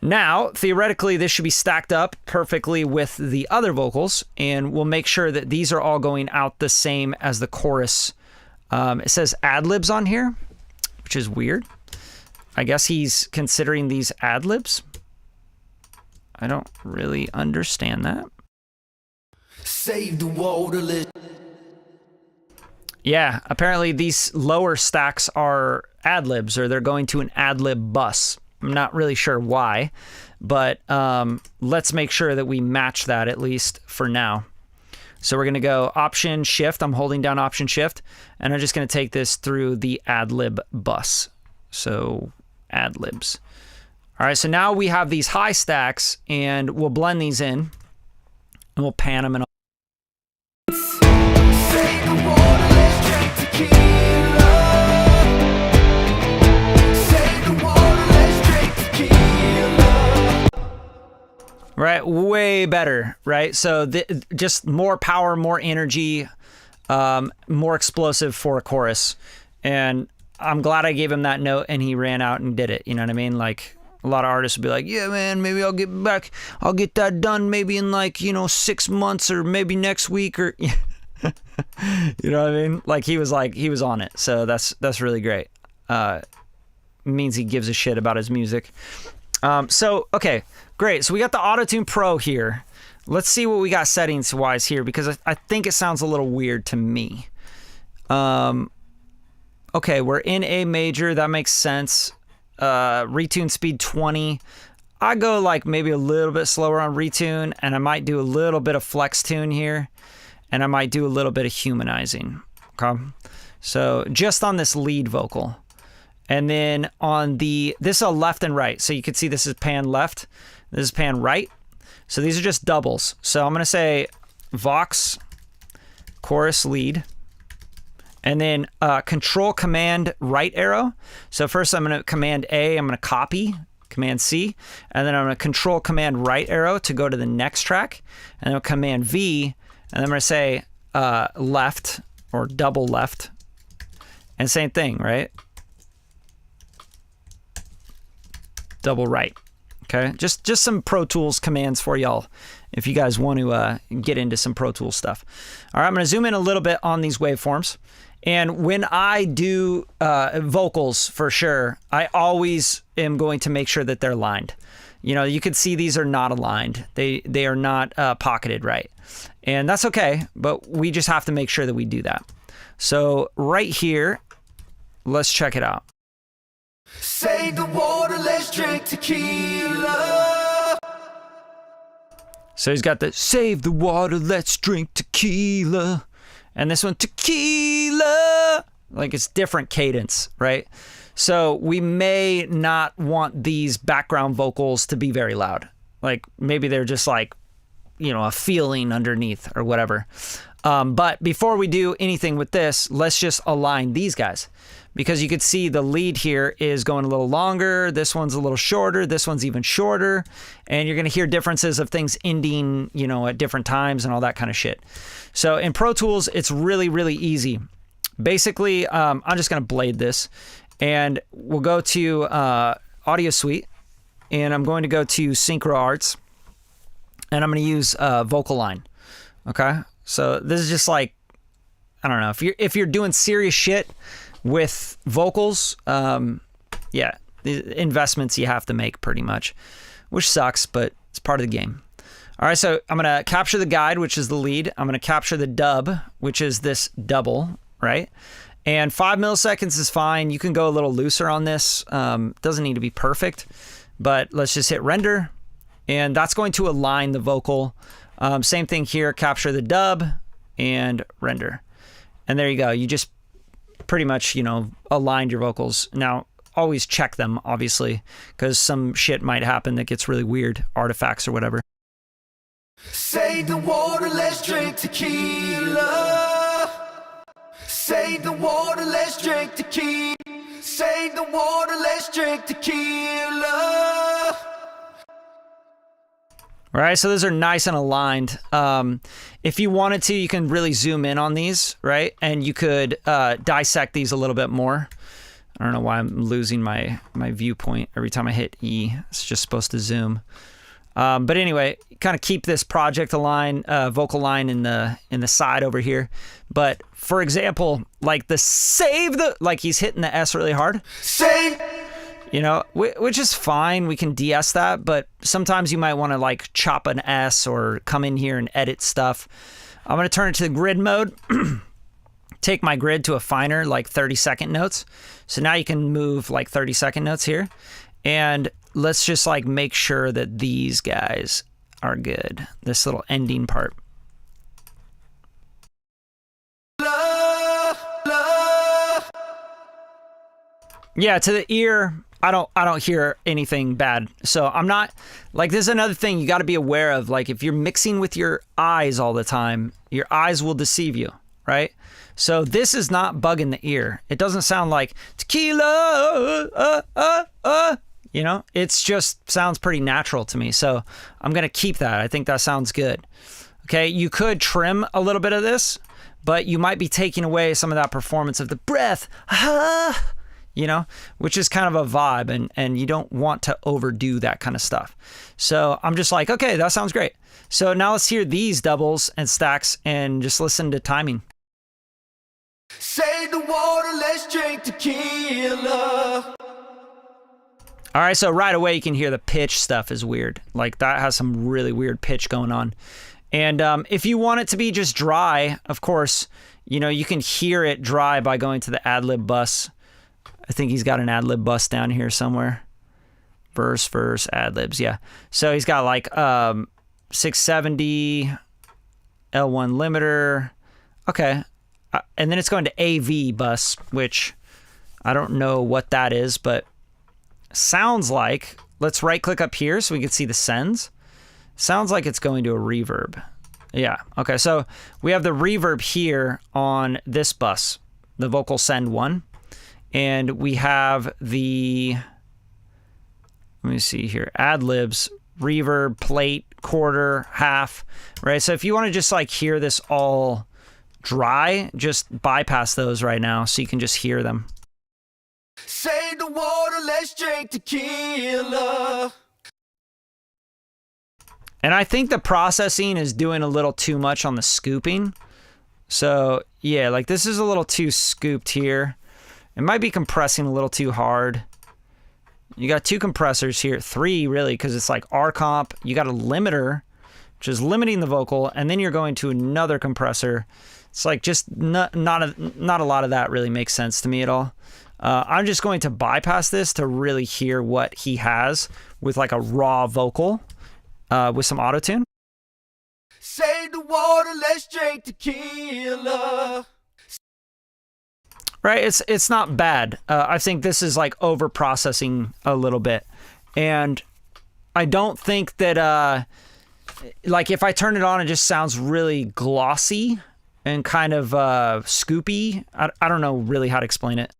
Now, theoretically, this should be stacked up perfectly with the other vocals, and we'll make sure that these are all going out the same as the chorus. It says ad-libs on here, which is weird. I guess he's considering these ad-libs. I don't really understand that. Save the water, let. Yeah, apparently these lower stacks are ad-libs, or they're going to an ad-lib bus. I'm not really sure why, but let's make sure that we match that at least for now. So we're going to go Option Shift. I'm holding down Option Shift, and I'm just going to take this through the ad-lib bus. So ad-libs. All right, so now we have these high stacks, and we'll blend these in, and we'll pan them in. Save the water, let's drink tequila. Save the water, let's drink tequila. Right, way better, right? So just more power, more energy, more explosive for a chorus. And I'm glad I gave him that note and he ran out and did it. You know what I mean? Like, a lot of artists would be like, yeah, man, maybe I'll get back. I'll get that done maybe in 6 months or maybe next week or... You know what I mean? Like, he was on it. So that's really great. Means he gives a shit about his music. So, okay, great. So we got the Auto-Tune Pro here. Let's see what we got settings-wise here, because I think it sounds a little weird to me. Okay, we're in A major. That makes sense. Retune speed 20. I go like maybe a little bit slower on retune, and I might do a little bit of flex tune here, and I might do a little bit of humanizing. Okay, so just on this lead vocal. And then on this is a left and right. So you can see this is pan left, this is pan right. So these are just doubles. So I'm going to say Vox, chorus lead, and then Control Command right arrow. So first I'm going to Command A, I'm going to copy, Command C, and then I'm going to Control Command right arrow to go to the next track, and then Command V, and then I'm going to say left or double left, and same thing, right? Double right. Okay, just some Pro Tools commands for y'all if you guys want to get into some Pro Tools stuff. All right, I'm going to zoom in a little bit on these waveforms. And when I do vocals, for sure, I always am going to make sure that they're aligned. You know, you can see these are not aligned. They are not pocketed right. And that's okay, but we just have to make sure that we do that. So right here, let's check it out. Save the water, let's drink tequila. So he's got the save the water, let's drink tequila. And this one, tequila. Like, it's different cadence, right? So we may not want these background vocals to be very loud. Like, maybe they're just like, you know, a feeling underneath or whatever. But before we do anything with this, let's just align these guys. Because you could see the lead here is going a little longer. This one's a little shorter. This one's even shorter. And you're going to hear differences of things ending, you know, at different times and all that kind of shit. So in Pro Tools, it's really, really easy. Basically, I'm just going to blade this. And we'll go to Audio Suite. And I'm going to go to Synchro Arts. And I'm going to use Vocal Line. Okay? So this is just like, I don't know. If you're doing serious shit with vocals, yeah, the investments you have to make pretty much, which sucks, but it's part of the game. All right, so I'm going to capture the guide, which is the lead. I'm going to capture the dub, which is this double, right? And 5 milliseconds is fine. You can go a little looser on this. Doesn't need to be perfect, but let's just hit render. And that's going to align the vocal. Same thing here, capture the dub and render. And there you go. You just pretty much, you know, aligned your vocals. Now, always check them, obviously, because some shit might happen that gets really weird, artifacts or whatever. Save the water, let's drink tequila. Save the water, let's drink tequila. Save the water, let's drink tequila. All right, so those are nice and aligned. If you wanted to, you can really zoom in on these, right? And you could dissect these a little bit more. I don't know why I'm losing my viewpoint every time I hit E. It's just supposed to zoom. But anyway, kind of keep this project align, vocal line in the side over here. But for example, like like he's hitting the S really hard. Save You know, which is fine. We can de-ess that, but sometimes you might want to like chop an S or come in here and edit stuff. I'm going to turn it to the grid mode. Take my grid to a finer, like 30-second notes. So now you can move like 30-second notes here. And let's just like make sure that these guys are good. This little ending part. Yeah, to the ear, I don't hear anything bad. So I'm not, like, this is another thing you got to be aware of. Like, if you're mixing with your eyes all the time, your eyes will deceive you, right? So this is not bugging the ear. It doesn't sound like tequila, you know? It's just sounds pretty natural to me. So I'm going to keep that. I think that sounds good. Okay, you could trim a little bit of this, but you might be taking away some of that performance of the breath. You know, which is kind of a vibe, and you don't want to overdo that kind of stuff. So I'm just like, okay, that sounds great. So now let's hear these doubles and stacks and just listen to timing. Save the water, let's drink tequila. All right, so right away you can hear the pitch stuff is weird. Like that has some really weird pitch going on. And if you want it to be just dry, of course, you know, you can hear it dry by going to the ad-lib bus. I think he's got an ad-lib bus down here somewhere. Verse, ad-libs, yeah. So he's got like 670, L1 limiter. Okay. And then it's going to AV bus, which I don't know what that is, but sounds like, let's right-click up here so we can see the sends. Sounds like it's going to a reverb. Yeah, okay, so we have the reverb here on this bus, the vocal send 1. And we have the, let me see here, ad-libs, reverb, plate, quarter, half, right? So if you want to just like hear this all dry, just bypass those right now so you can just hear them. Save the water, let's drink tequila. And I think the processing is doing a little too much on the scooping. So yeah, like this is a little too scooped here. It might be compressing a little too hard. You got 2 compressors here, 3 really, because it's like R comp. You got a limiter, which is limiting the vocal, and then you're going to another compressor. It's like just not a lot of that really makes sense to me at all. I'm just going to bypass this to really hear what he has with like a raw vocal with some auto-tune. Save the water, let's drink tequila. Right, it's not bad. I think this is like over processing a little bit, and I don't think that like if I turn it on, it just sounds really glossy and kind of scoopy. I don't know really how to explain it.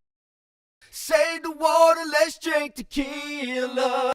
Save the water, let's drink tequila.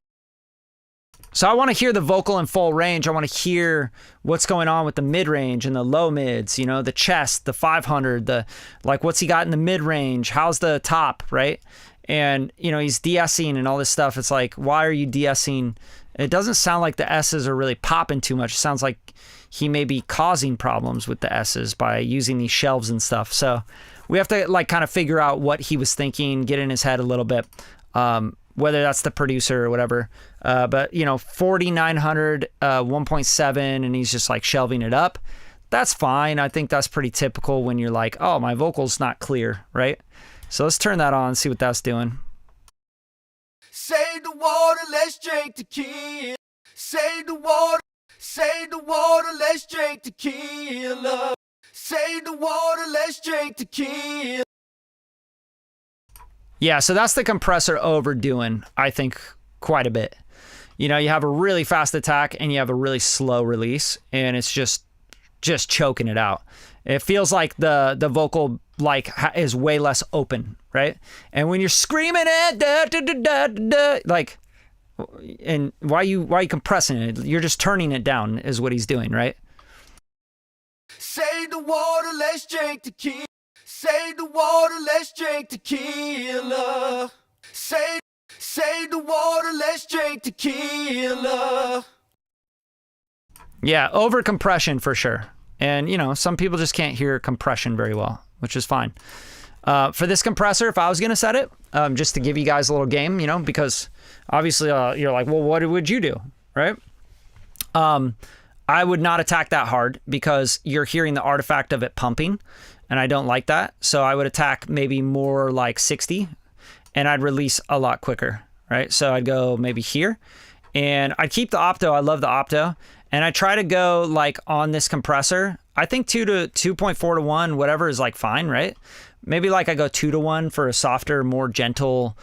So I want to hear the vocal in full range. I want to hear what's going on with the mid-range and the low mids, you know, the chest, the 500, the like what's he got in the mid-range? How's the top, right? And, you know, he's de-essing and all this stuff. It's like, why are you de-essing? It doesn't sound like the S's are really popping too much. It sounds like he may be causing problems with the S's by using these shelves and stuff. So we have to like kind of figure out what he was thinking, get in his head a little bit. Whether that's the producer or whatever. But, you know, 4900, 1.7, and he's just like shelving it up. That's fine. I think that's pretty typical when you're like, oh, my vocal's not clear, right? So let's turn that on and see what that's doing. Save the water, let's drink tequila. Save the water, let's drink tequila. Save the water, let's drink tequila. Yeah, so that's the compressor overdoing, I think, quite a bit. You know, you have a really fast attack and you have a really slow release, and it's just choking it out. It feels like the vocal like is way less open, right? And when you're screaming it, da, da, da, da, da, like, and why are you compressing it? You're just turning it down, is what he's doing, right? Save the water, let's drink tequila. Save the water, let's drink tequila. Save the water, let's drink tequila. Yeah, over compression for sure. And, you know, some people just can't hear compression very well, which is fine. For this compressor, if I was going to set it, just to give you guys a little game, you know, because obviously you're like, well, what would you do, right? I would not attack that hard because you're hearing the artifact of it pumping, and I don't like that. So I would attack maybe more like 60, and I'd release a lot quicker, right? So I'd go maybe here, and I'd keep the opto. I love the opto, and I try to go like on this compressor. I think 2.4 to 1, whatever is like fine, right? Maybe like I go 2 to 1 for a softer, more gentle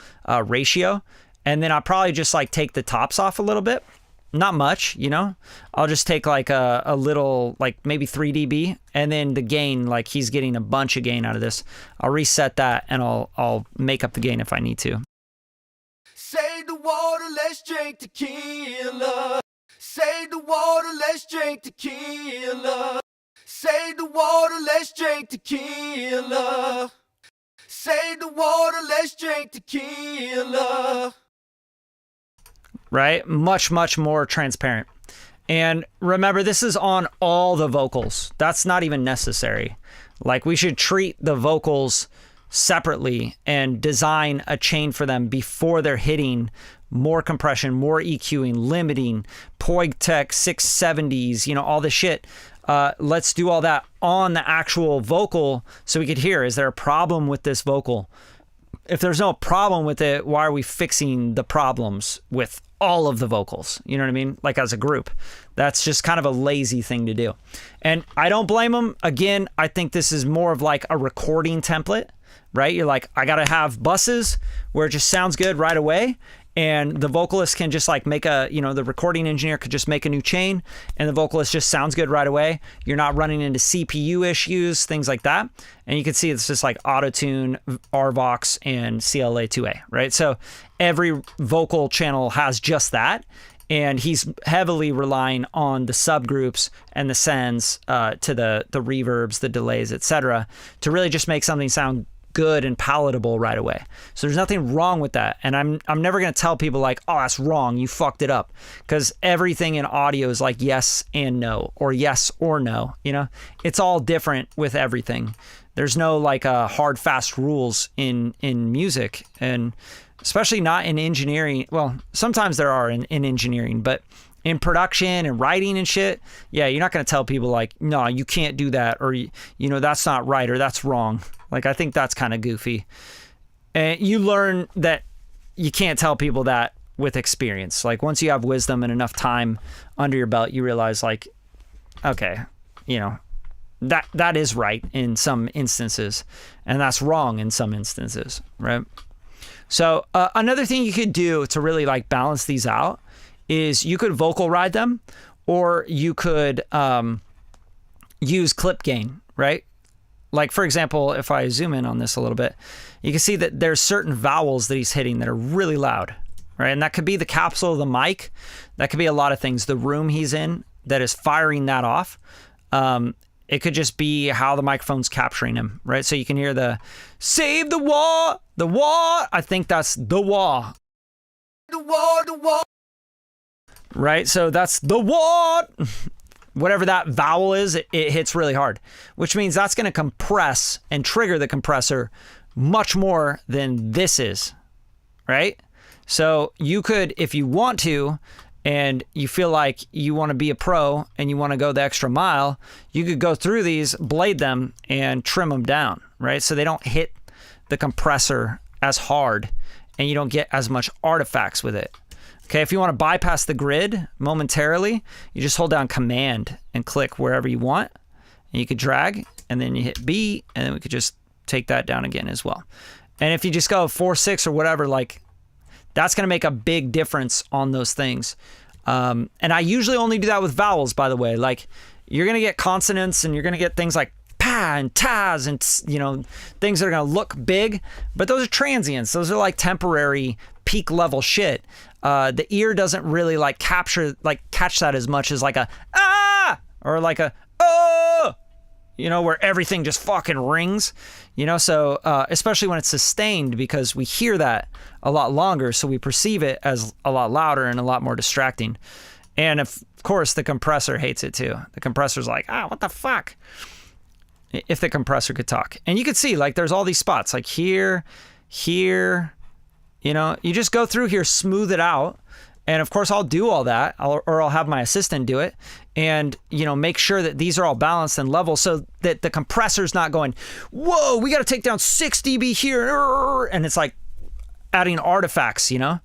ratio, and then I'll probably just like take the tops off a little bit. Not much, you know. I'll just take like a little, like maybe 3 dB, and then the gain, like he's getting a bunch of gain out of this. I'll reset that, and I'll make up the gain if I need to. Save the water, let's drink tequila. Save the water, let's drink tequila. Save the water, let's drink tequila. Save the water, let's drink tequila. Right? Much, much more transparent. And remember, this is on all the vocals. That's not even necessary. Like, we should treat the vocals separately and design a chain for them before they're hitting more compression, more EQing, limiting, Poig Tech 670s, you know, all this shit. Let's do all that on the actual vocal so we could hear, is there a problem with this vocal? If there's no problem with it, why are we fixing the problems with all of the vocals? You know what I mean? Like, as a group. That's just kind of a lazy thing to do. And I don't blame them. Again, I think this is more of like a recording template, right? You're like, I got to have buses where it just sounds good right away. And the vocalist can just like make a, you know, the recording engineer could just make a new chain, and the vocalist just sounds good right away. You're not running into CPU issues, things like that. And you can see it's just like Auto-Tune, RVox, and CLA2A, right? So every vocal channel has just that. And he's heavily relying on the subgroups and the sends to the reverbs, the delays, etc., to really just make something sound good and palatable right away. So there's nothing wrong with that. And I'm never going to tell people like, oh, that's wrong, you fucked it up. Because everything in audio is like yes and no, or yes or no. You know, it's all different with everything. There's no like hard, fast rules in music, and especially not in engineering. Well, sometimes there are in engineering, but in production and writing and shit, yeah, you're not going to tell people like, no, you can't do that, or, you know, that's not right, or that's wrong. Like, I think that's kind of goofy. And you learn that you can't tell people that with experience. Like, once you have wisdom and enough time under your belt, you realize like, okay, you know, that is right in some instances, and that's wrong in some instances, right? So another thing you could do to really like balance these out is you could vocal ride them, or you could use clip gain, right? Like, for example, if I zoom in on this a little bit, you can see that there's certain vowels that he's hitting that are really loud, right? And that could be the capsule of the mic. That could be a lot of things. The room he's in that is firing that off. It could just be how the microphone's capturing him, right? So you can hear the save the wah, the wah. I think that's the wah. The wah, the wah. Right? So that's the wah. Whatever that vowel is, it hits really hard, which means that's going to compress and trigger the compressor much more than this is, right? So you could, if you want to, and you feel like you want to be a pro and you want to go the extra mile, you could go through these, blade them, and trim them down, right? So they don't hit the compressor as hard and you don't get as much artifacts with it. Okay, if you want to bypass the grid momentarily, you just hold down Command and click wherever you want. And you could drag, and then you hit B, and then we could just take that down again as well. And if you just go 4/6 or whatever, like, that's going to make a big difference on those things. And I usually only do that with vowels, by the way. Like, you're going to get consonants, and you're going to get things like pa and taz, and, you know, things that are going to look big, but those are transients. Those are like temporary peak level shit. The ear doesn't really like catch that as much as like a ah or like a oh, you know, where everything just fucking rings, you know. So especially when it's sustained, because we hear that a lot longer, so we perceive it as a lot louder and a lot more distracting. And of course the compressor hates it too. The compressor's like, what the fuck. if the compressor could talk. And you could see like there's all these spots like here, here, you know, you just go through here, smooth it out. And of course I'll do all that, or I'll have my assistant do it, and, you know, make sure that these are all balanced and level so that the compressor's not going, whoa, we got to take down 6 dB here. And it's like adding artifacts, you know?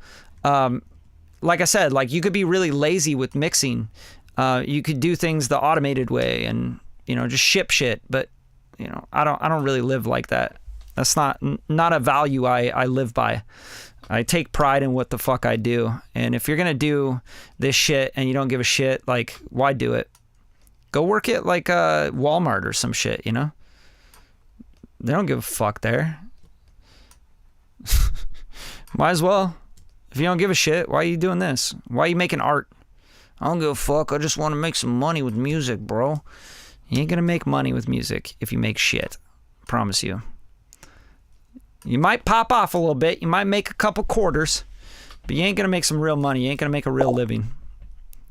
Like I said, like you could be really lazy with mixing. You could do things the automated way and, you know, just ship shit. But, you know, I don't really live like that. That's not a value I live by. I take pride in what the fuck I do. And if you're going to do this shit and you don't give a shit, like, why do it? Go work at like a Walmart or some shit, you know? They don't give a fuck there. Might as well. If you don't give a shit, why are you doing this? Why are you making art? I don't give a fuck. I just want to make some money with music, bro. You ain't going to make money with music if you make shit. I promise you. You might pop off a little bit. You might make a couple quarters, but you ain't going to make some real money. You ain't going to make a real living.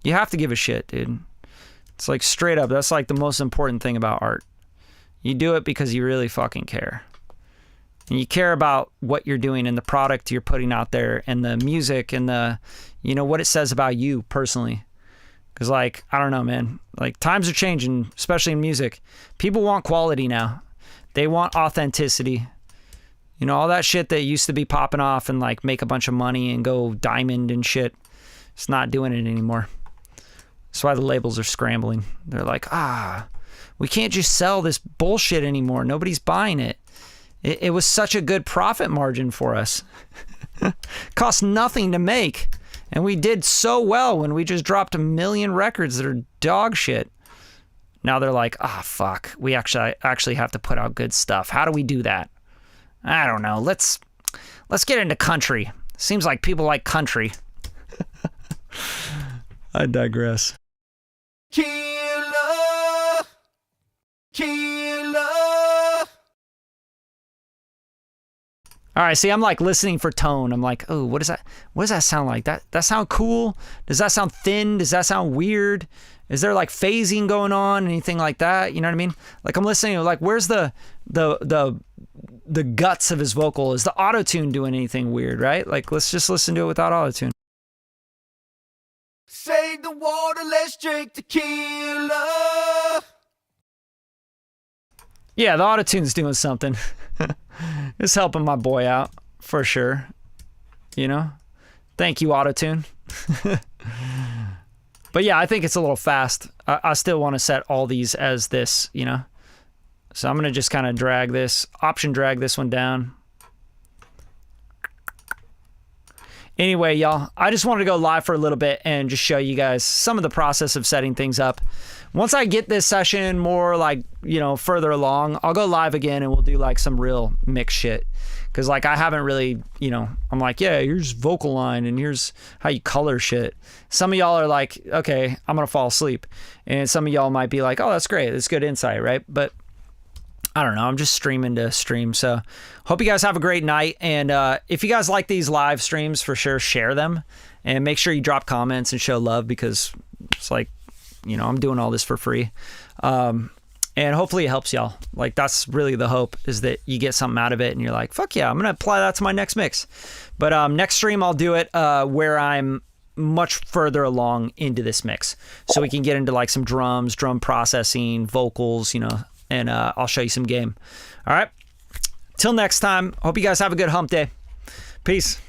You have to give a shit, dude. It's like straight up. That's like the most important thing about art. You do it because you really fucking care. And you care about what you're doing and the product you're putting out there and the music and the, you know, what it says about you personally. Because like, I don't know, man. Like times are changing, especially in music. People want quality now. They want authenticity. You know, all that shit that used to be popping off and like make a bunch of money and go diamond and shit. It's not doing it anymore. That's why the labels are scrambling. They're like, we can't just sell this bullshit anymore. Nobody's buying it. It was such a good profit margin for us. Cost nothing to make. And we did so well when we just dropped 1 million records that are dog shit. Now they're like, fuck. We actually have to put out good stuff. How do we do that? I don't know. Let's get into country. Seems like people like country. I digress. Killer, killer. All right, see, I'm like listening for tone. I'm like, oh, what does that sound like? That sound cool? Does that sound thin? Does that sound weird? Is there like phasing going on? Anything like that? You know what I mean? Like I'm listening to like, where's the guts of his vocal? Is the auto-tune doing anything weird, right? Like, let's just listen to it without auto-tune. Save the water, let's drink tequila. Yeah, the auto-tune's doing something. It's helping my boy out, for sure. You know? Thank you, auto-tune. But yeah, I think it's a little fast. I still want to set all these as this, you know? So I'm going to just kind of drag this, option drag this one down. Anyway, y'all, I just wanted to go live for a little bit and just show you guys some of the process of setting things up. Once I get this session more like, you know, further along, I'll go live again and we'll do like some real mix shit. Cause like I haven't really, you know, I'm like, yeah, here's vocal line and here's how you color shit. Some of y'all are like, okay, I'm going to fall asleep. And some of y'all might be like, oh, that's great. That's good insight, right? But I don't know. I'm just streaming to stream. So hope you guys have a great night. And if you guys like these live streams, for sure, share them and make sure you drop comments and show love because it's like, you know, I'm doing all this for free. And hopefully it helps y'all. Like that's really the hope is that you get something out of it and you're like, fuck yeah, I'm going to apply that to my next mix. But next stream, I'll do it where I'm much further along into this mix. So we can get into like some drums, drum processing, vocals, you know, and I'll show you some game. All right. Till next time. Hope you guys have a good hump day. Peace.